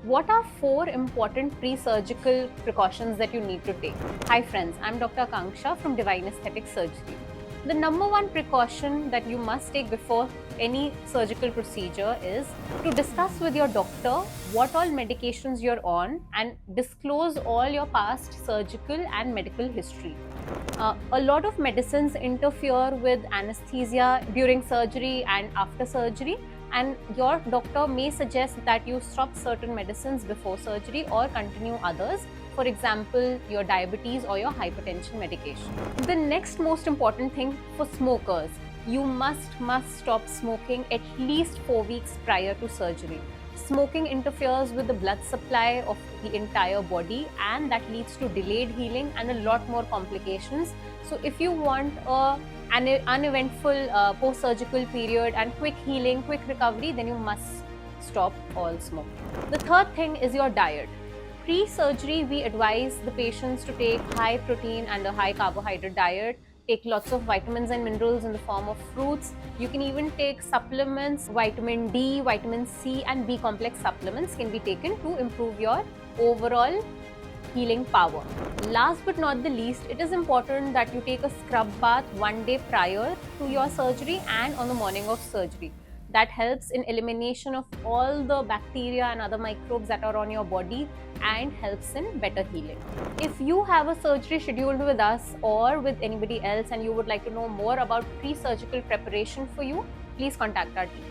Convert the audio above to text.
What are 4 important pre-surgical precautions that you need to take? Hi friends, I'm Dr. Akanksha from Divine Aesthetic Surgery. The number one precaution that you must take before any surgical procedure is to discuss with your doctor what all medications you're on and disclose all your past surgical and medical history. A lot of medicines interfere with anesthesia during surgery and after surgery, and your doctor may suggest that you stop certain medicines before surgery or continue others, for example, your diabetes or your hypertension medication. The next most important thing for smokers, you must stop smoking at least 4 weeks prior to surgery. Smoking interferes with the blood supply of the entire body, and that leads to delayed healing and a lot more complications. So if you want an uneventful post-surgical period and quick healing, quick recovery, then you must stop all smoking. The third thing is your diet. Pre-surgery, we advise the patients to take high protein and a high carbohydrate diet, take lots of vitamins and minerals in the form of fruits. You can even take supplements, vitamin D, vitamin C and B complex supplements can be taken to improve your overall healing power. Last but not the least, it is important that you take a scrub bath 1 day prior to your surgery and on the morning of surgery. That helps in elimination of all the bacteria and other microbes that are on your body and helps in better healing. If you have a surgery scheduled with us or with anybody else and you would like to know more about pre-surgical preparation for you, please contact our team.